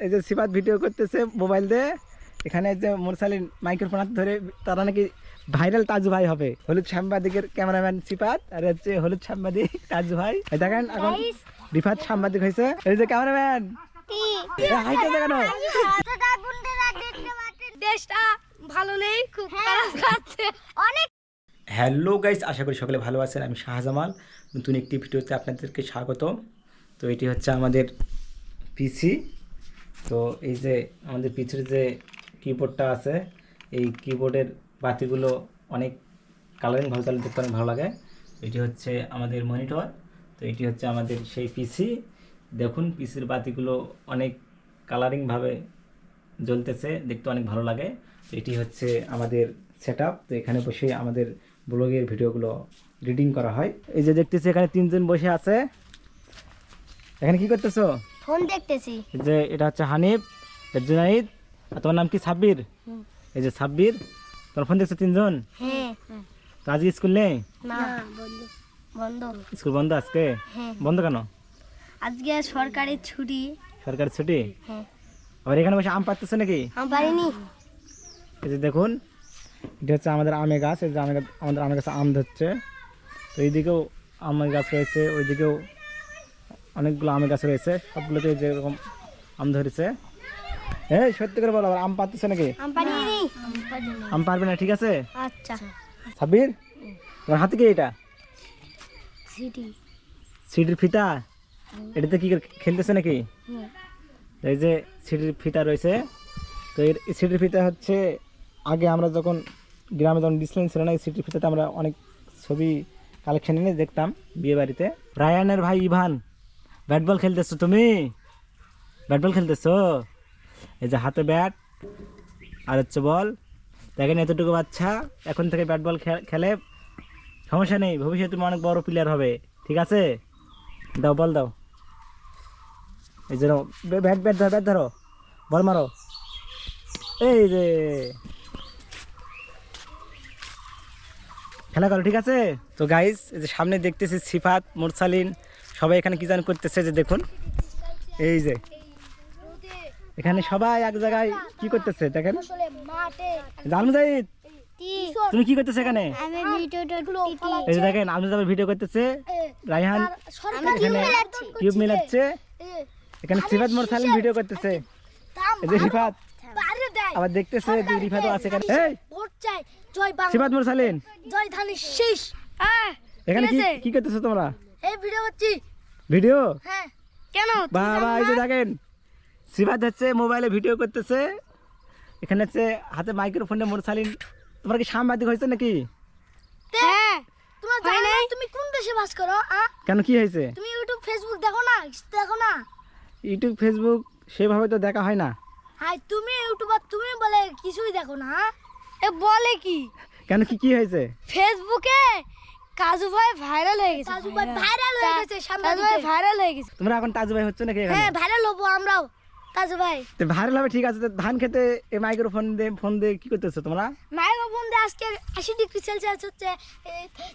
এই যে সিফাত ভিডিও করতেছে মোবাইল দিয়ে। এখানে যে মুরসালিন মাইক্রোফোন হাতে ধরে তারা নাকি ভাইরাল তাজু ভাই হবে। হলুদ সাংবাদিকের ক্যামেরাম্যান সিফাত আর হচ্ছে হলুদ সাংবাদিক তাজু ভাই। এই দেখেন এখন রিফাত সাংবাদিক হয়েছে। এই যে ক্যামেরাম্যান হাইতেছে কেন? দেশটা ভালো নেই, খুব খারাপ যাচ্ছে অনেক। হ্যালো গাইস, আশা করি সকলে ভালো আছেন। আমি শাহজামাল, নতুন একটি ভিডিওতে আপনাদেরকে স্বাগত। তো এটি হচ্ছে আমাদের পিসি। তো এই যে আমাদের পিছির যে কিবোর্ডটা আছে, এই কিবোর্ডের বাতিগুলো অনেক কালারিং ভালো, তাহলে দেখতে অনেক ভালো লাগে। এটি হচ্ছে আমাদের মনিটর। তো এটি হচ্ছে আমাদের সেই পিসি। দেখুন পিসির বাতিগুলো অনেক কালারিংভাবে জ্বলতেছে, দেখতে অনেক ভালো লাগে। তো এটি হচ্ছে আমাদের সেটআপ। তো এখানে বসে আমাদের ব্লগের ভিডিওগুলো রিডিং করা হয়। এই যে দেখতেছি এখানে তিনজন বসে আছে। এখানে কি করতেছো? ফোন দেখতেছি। এই যে এটা হচ্ছে হানিফ, জুনাইদ, আর তোমার নাম কি? সাব্বির। এই যে সাব্বির, তোমার ফোন দেখছো তিনজন। হ্যাঁ। তো আজকে স্কুল নেই? না, বন্ধ। স্কুল বন্ধ আজকে? হ্যাঁ। বন্ধ কেন? আজকে সরকারি ছুটি। সরকারি ছুটি? হ্যাঁ। আবার এখানে বসে আম পাড়তেছে নাকি? আমি পারিনি। এই যে দেখুন, এটা হচ্ছে আমাদের আমের গাছ। এই যে আমাদের আমের গাছে আম ধরছে। তো এইদিকেও আমের গাছ রয়েছে, ওইদিকেও অনেকগুলো আমের গাছ রয়েছে, সবগুলোতে যেরকম আম ধরেছে। এই সত্যি করে বলো, আবার আম পাড়তেছে নাকি? আমি পারিনি। আম পারবে না, ঠিক আছে? আচ্ছা। সাব্বির, তোমার হাতে কি এটা? সিটি। সিডির ফিতা? এটাতে কি খেলতেছে নাকি? এই যে সিডির ফিতা রয়েছে। তো এর সিডির ফিতা হচ্ছে আগে আমরা যখন গ্রামে যখন ডিসপ্লে ছিল না, এই সিডির ফিতাতে আমরা অনেক ছবি কালেকশন এনে দেখতাম বিয়ে বাড়িতে। রায়ানের ভাই ইভান, ব্যাট বল খেলতেছো তুমি? ব্যাট বল খেলতেছো? এই যে হাতে ব্যাট আর হচ্ছে বল। দেখেন এতটুকু বাচ্চা এখন থেকে ব্যাট বল খেলে, সমস্যা নেই, ভবিষ্যতে তুমি অনেক বড় প্লেয়ার হবে, ঠিক আছে? দাও বল দাও। এই যে ব্যাট ব্যাট ধরো, ব্যাট ধরো, বল মারো। এই যে খেলা করো, ঠিক আছে? তো গাইস, এই যে সামনে দেখতেছি সিফাত, মুরসালিন সবাই এখানে কি জান করতেছে। যে দেখুন, এই যে এখানে সবাই এক জায়গায় কি করতেছে দেখেন। আলমুজাহিদ, তুমি কি করতেছে এখানে? আমি ভিডিওটা এই যে দেখেন আলমুজাহিদ ভিডিও করতেছে, রায়হান এখানে কিউব মিলাচ্ছে, এখানে সিফাত মুরসালিন ভিডিও করতেছে। এই যে রিফাত আবার দেখতেছে, যে রিফাতও আছে এখানে। এই ভোট চাই, জয় বাংলা, সিফাত মুরসালিন, জয় ধানের শীষ। এখানে কি করতেছো তোমরা? এই ভিডিও করছি। ভিডিও? হ্যাঁ। কেন? বাবা, এই যে দেখেন সিফাত হচ্ছে মোবাইলে ভিডিও করতেছে, এখানে হচ্ছে হাতে মাইক্রোফোনে মুরসালিন। তোমার কি সাংবাদিক হয়েছে নাকি? হ্যাঁ। তোমরা জানো না তুমি কোন দেশে বাস করো? কেন, কি হয়েছে? তুমি ইউটিউব ফেসবুক দেখো না? দেখো না? ইউটিউব ফেসবুক সেভাবে তো দেখা হয় না। হাই, তুমি ইউটিউবার, তুমি বলে কিছুই দেখো না? এ বলে কি? কেন, কি হয়েছে? ফেসবুকে কাজু ভাই ভাইরাল হয়ে গেছে। কাজু ভাই ভাইরাল হয়ে গেছে, কাজু ভাই ভাইরাল হয়ে গেছে। তোমরা এখন তাজু ভাই হচ্ছে নাকি এখানে? হ্যাঁ, ভাইরাল হবো আমরাও। কাজু ভাই তো ভাইরাল হবে, ঠিক আছে। তো ধান খেতে এই মাইক্রোফোন দিয়ে ফোন দিয়ে কি করতেছো তোমরা? মাইক্রোফোন দিয়ে আজকে 80 ডিগ্রি সেলসিয়াস হচ্ছে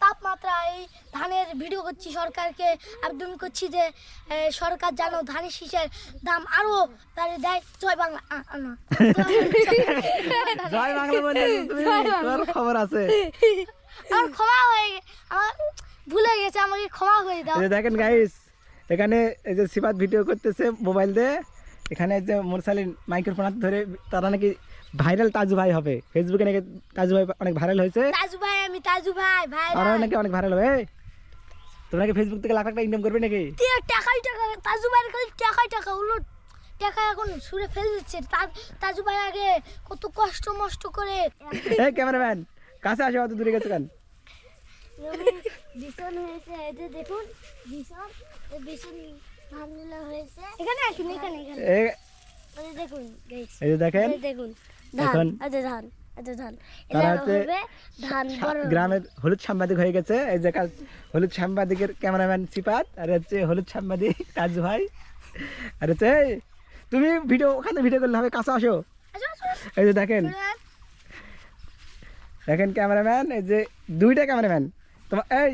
তাপমাত্রা। এই ধানের ভিডিও করছি, সরকারকে আবেদন করছি যে সরকার যেন ধানের শীষের দাম আরো বাড়িয়ে দেয়। জয় বাংলা। জয় বাংলা বলে তুমি, তোমার খবর আছে? আমার ক্ষমা হয়ে আমার ভুল হয়ে গেছে, আমাকে ক্ষমা করে দাও। এই যে দেখেন গাইস, এখানে এই যে সিফাত ভিডিও করতেছে মোবাইল দিয়ে। এখানে যে মুরসালিন মাইক্রোফোন হাতে ধরে তারা নাকি ভাইরাল তাজু ভাই হবে। ফেসবুকে নাকি তাজু ভাই অনেক ভাইরাল হয়েছে। তাজু ভাই, আমি তাজু ভাই তারা নাকি অনেক ভাইরাল হবে। তোমরা কি ফেসবুক থেকে লাখ লাখ টাকা ইনকাম করবে নাকি? টাকাই টাকা, তাজু ভাইয়ের খালি টাকাই টাকা। উল্টো টাকা এখন সুরে ফেলে দিচ্ছে। তাজু ভাই আগে কত কষ্ট মষ্ট করে। এই ক্যামেরাম্যান, কাছে আসো, অত দূরে গেছো কেন? বিছন হয়েছে, এই যে দেখুন বিছন, এই বিছন ধানগুলো হয়েছে। এখানে আসুন, এখানে এখানে এই যে দেখুন গাইস, এই যে দেখেন, এই দেখুন এখন ধান, এই যে ধান, এই যে ধান। তারা এটা হচ্ছে হবে ধান বড়। গ্রামের হলুদ সাংবাদিক হয়ে গেছে। এই যে হলুদ সাংবাদিকের ক্যামেরাম্যান সিফাত, আর হচ্ছে হলুদ সাংবাদিক তাজু ভাই। আর হচ্ছে এই তুমি ভিডিও, ওখানে ভিডিও করলে হবে, কাছে আসো। এই যে দেখেন, দেখেন ক্যামেরাম্যান, এই যে দুইটা ক্যামেরাম্যান তোমার। এই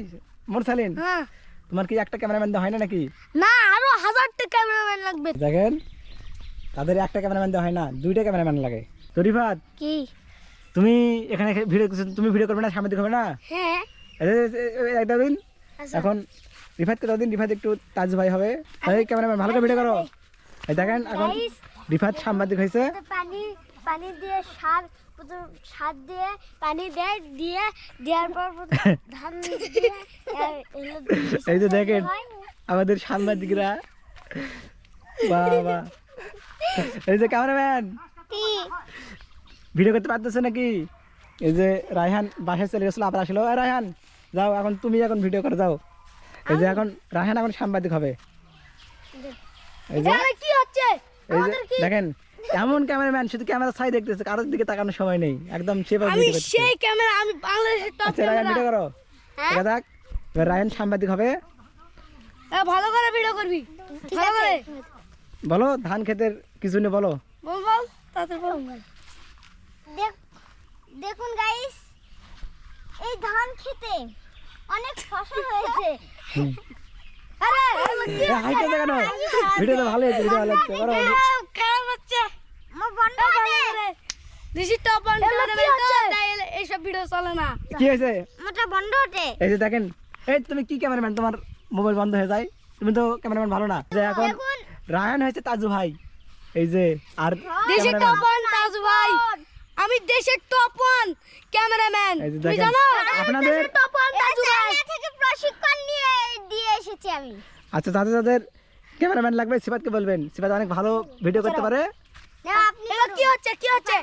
মুরসালিন, হ্যাঁ, তোমার কি একটা ক্যামেরাম্যান হয় না নাকি? না, আরো 1000টা ক্যামেরাম্যান লাগবে। দেখেন তাদের একটা ক্যামেরাম্যান দেওয়া হয় না, দুইটা ক্যামেরাম্যান লাগে। তো রিফাত, কি? তুমি এখানে ভিডিও, তুমি ভিডিও করবে না, সাংবাদিক হবে না? হ্যাঁ। একটা দিন আচ্ছা। এখন রিফাতকে দাও দিন, রিফাত একটু তাজু ভাই হবে। এই ক্যামেরাম্যান ভালো করে ভিডিও করো। এই দেখেন এখন রিফাত সাংবাদিক হয়েছে। পানি দিয়ে সার দিয়ে পানি দেওয়ার পর ধান দিয়ে এই যে দেখেন আমাদের সাংবাদিকরা, বাবা। এই যে ক্যামেরাম্যান ভিডিও করতে পারতেছে নাকি? এই যে রায়হান বাসায় চলে গেছিল, আবার আসলো। রায়হান যাও, এখন তুমি এখন ভিডিও করে যাও। এই যে এখন রায়হান এখন সাংবাদিক হবে। এই যে কি হচ্ছে? এই যে দেখেন এমন ক্যামেরাম্যান, শুধু ক্যামেরা ছাই দেখতেছে, কারোর দিকে তাকানোর সময় নেই, একদম সেভাবে ভিডিও করতেছে। সেই ক্যামেরা, আমি বাংলাদেশের টপ আচ্ছা রায়হান ভিডিও করো। দেখা যাক এবার রায়হান সাংবাদিক হবে। ভালো করে ভিডিও করবি, ভালো করে বলো ধান ক্ষেতের কিছু নিয়ে বলো। বল তাতে বল। দেখুন গাইস, এই ধান খেতে অনেক ফসল হয়েছে। আরে হাইটা দেখানো ভিডিও তো ভালো হয়েছে, ভিডিও ভালো হচ্ছে। করো খারাপ হচ্ছে, আমার বন্ধ করে দিছি টপ বন্ধ করে দেবে তো, তাই এইসব ভিডিও চলে না। কি হয়েছে? মোটা বন্ধ হতে। এই যে দেখেন, এই তুমি কি ক্যামেরাম্যান, তোমার মোবাইল বন্ধ হয়ে যায়, তুমি তো ক্যামেরাম্যান ভালো না। যে এখন রায়হান হয়েছে তাজু ভাই, এই যে আর দেশের টপ ওয়ান তাজু ভাই, আমি দেশের টপ ওয়ান ক্যামেরাম্যান। এই যে তুমি দেখেন জানো আপনাদের টপ ওয়ান তাজু ভাই থেকে প্রশিক্ষণ নিয়ে দিয়ে এসেছি আমি। আচ্ছা যাদের যাদের ক্যামেরাম্যান লাগবে সিফাতকে বলবেন, সিফাত অনেক ভালো ভিডিও করতে পারে। কি হচ্ছে?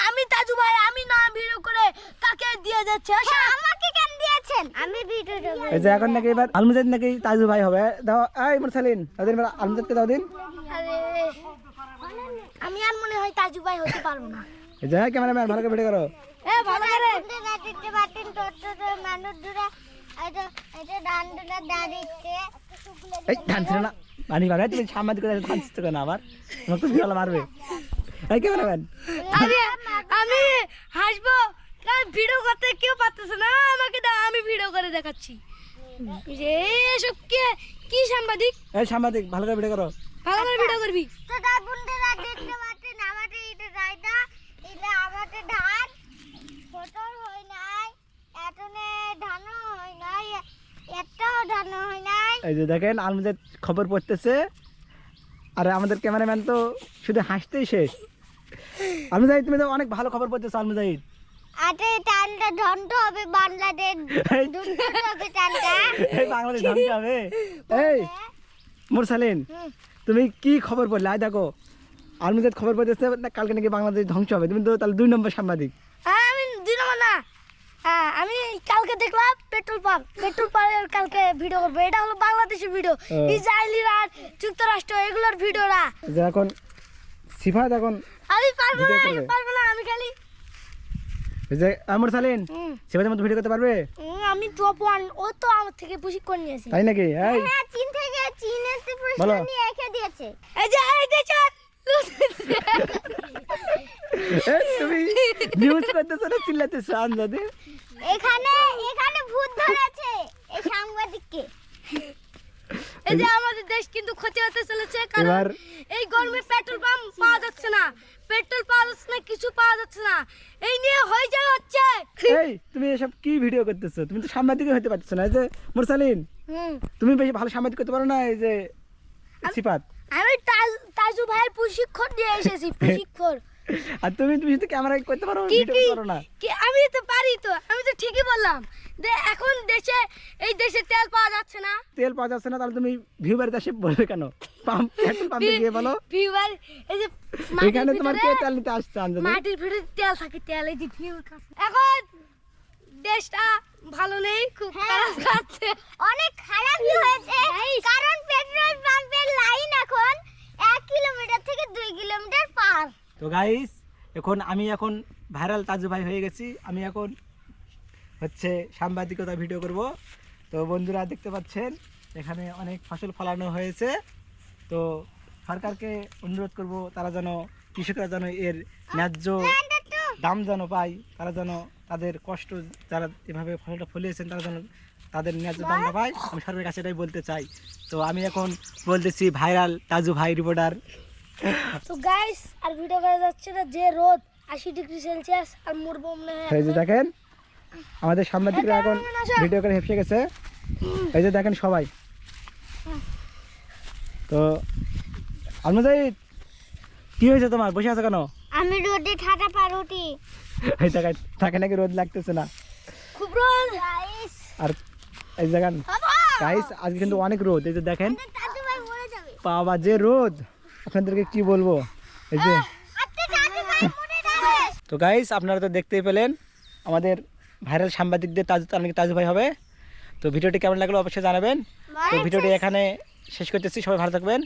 আমি তাজু ভাই, আমি না ভিডিও করে কাকে দিয়ে যাচ্ছে? আমাকে কেন দিয়েছেন? আমি ভিডিও দেব। এই যে এখন নাকি এবার আলমজাদ নাকি তাজু ভাই হবে। দাও এই মুরসালিন, তাদের এবার আলমজাদকে দাও দিন। আরে আমি আর মনে হয় তাজু ভাই হতে পারবো না। এই যে ক্যামেরাম্যান ভালো করে ভিডিও করো। ভালো করে এই ধান ছিল না পানি পাবে, তুমি সাংবাদিক করে ধান ছিল না, আবার তোমাকে তো বিড়াল মারবে। এই ক্যামেরাম্যান আমি হাসবো, কারণ ভিডিও করতে কেউ পারতেছে না, আমাকে দাও, আমি ভিডিও করে দেখাচ্ছি। যে এসব কি সাংবাদিক? এই সাংবাদিক ভালো করে ভিডিও করো। ভালো করে ভিডিও করবি তো। তার বন্ধুরা দেখতে পাচ্ছেন আমাদের এটা রাইদা, এটা আমাদের ধান ফসল হয় নাই, এতনে ধানও হয় নাই, একটাও ধান হয় নাই। এই যে দেখেন আলমজাদ খবর পড়তেছে, আর আমাদের ক্যামেরাম্যান তো শুধু হাসতেই শেষ। আলমজাদ তুমি তো অনেক ভালো খবর পড়তেছো। আলমজাদ আরে টানটা ধন্ট হবে বাংলাদেশ, ধন্ট হবে টানটা, এই বাংলাদেশ ধ্বংস হবে। এই মুরসালিন তুমি কি খবর পড়লে? আয় দেখো আলমজাদ খবর পড়তেছে না কালকে নাকি বাংলাদেশ ধ্বংস হবে, তুমি তো তাহলে 2 নম্বর সাংবাদিক। আমি দুই নম্বর না, আমি কালকে দেখলাম পেট্রোল পাম্পের কালকে ভিডিও করবো। এটা হলো বাংলাদেশের ভিডিও, ইসরায়েলি আর যুক্তরাষ্ট্র এগুলোর ভিডিও না। যে এখন সিফাত এখন আমি পারবো ভিডিও না, করবে। আমি খালি এই যে মুরসালিন সিফাতের মতো ভিডিও করতে পারবে? আমি টপ ওয়ান, ও তো আমার থেকে প্রশিক্ষণ নিয়েছে। তাই নাকি? এই চীন থেকে চীনেতে বলো। প্রশিক্ষণ নিয়ে এসে দিয়েছে। এই যে এই তুমি নিউজ করতেছো না চিল্লাতেছো? আনজাদে এখানে ভূত ধরেছে এই সাংবাদিককে। এই যে আমাদের দেশ কিন্তু ক্ষতি হতে চলেছে, কারণ এবার- এই গরমে পেট্রোল পাম্প পাওয়া যাচ্ছে না, কিছু পাওয়া যাচ্ছে না, এই নিয়ে হয়ে হচ্ছে। এই তুমি এসব কি ভিডিও করতেছো? তুমি তো সাংবাদিকই হতে পারছো না। এই যে মুরসালিন তুমি বেশি ভালো সাংবাদিক করতে পারো না। এই যে সিফাত আমি তাজু ভাইয়ের প্রশিক্ষণ নিয়ে এসেছি, প্রশিক্ষণ। আর তুমি শুধু ক্যামেরা করতে পারো, কি ভিডিও করতে পারো না। আমি তো পারি, তো আমি তো ঠিকই বললাম যে এখন এই দেশে তেল পাওয়া যাচ্ছে না। তেল পাওয়া যাচ্ছে না, তাহলে তুমি ভিউ বাড়িতে আসে বলবে কেন? পেট্রোল পাম্পে গিয়ে বলো ভিউয়ার, এই যে এখানে তোমার কে তেল নিতে আসছে? আনজাদে মাটির ভিতরে তেল থাকে, তেল এই যে ভিউ। এখন দেশটা ভালো নেই, খুব খারাপ যাচ্ছে, অনেক খারাপই হয়েছে, কারণ পেট্রোল পাম্পের লাইন এখন 1 কিলোমিটার থেকে 2 কিলোমিটার পার। তো গাইস আমি এখন ভাইরাল তাজু ভাই হয়ে গেছি। আমি এখন হচ্ছে সাংবাদিকতা ভিডিও করব। তো বন্ধুরা দেখতে পাচ্ছেন এখানে অনেক ফসল ফলানো হয়েছে। তো সরকারকে অনুরোধ করব তারা যেন কৃষকরা যেন এর ন্যায্য দাম যেন পায়, তারা যেন তাদের কষ্ট যারা এভাবে ফসলটা ফলিয়েছেন তারা যেন তাদের ন্যায্য দামটা পায়। আমি সরকারের কাছে এটাই বলতে চাই। তো আমি এখন বলতেছি ভাইরাল তাজু ভাই রিপোর্টার তো গাইস আর ভিডিও করা যাচ্ছে না, যে রোদ 80°C আর মরবো মনে হয়। এই যে দেখেন আমাদের সাংবাদিকরা এখন ভিডিও করে হেসে গেছে, এই যে দেখেন সবাই। তো আলমজাহিদ কি হয়েছে তোমার, বসে আছো কেন? আমি রোদে ঠাটা পারোটি। এই দেখেন তাকে নাকি রোদ লাগতেছে না, খুব রোদ গাইস। আর এই দেখেন গাইস আজকে কিন্তু অনেক রোদ, এই যে দেখেন দাদু ভাই মরে যাবে। বাবা যে রোদ, আপনাদেরকে কি বলবো। এই যে আচ্ছা দাদু ভাই মরে যাবে। তো গাইস আপনারা তো দেখতেই পেলেন আমাদের ভাইরাল সাংবাদিকদের তাজু ভাই হবে। তো ভিডিওটি কেমন লাগলো অবশ্যই জানাবেন। তো ভিডিওটি এখানে শেষ করতেছি, সবাই ভালো থাকবেন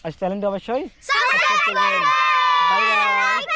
আর চ্যানেলটি অবশ্যই সাবস্ক্রাইব করবেন। Bye bye.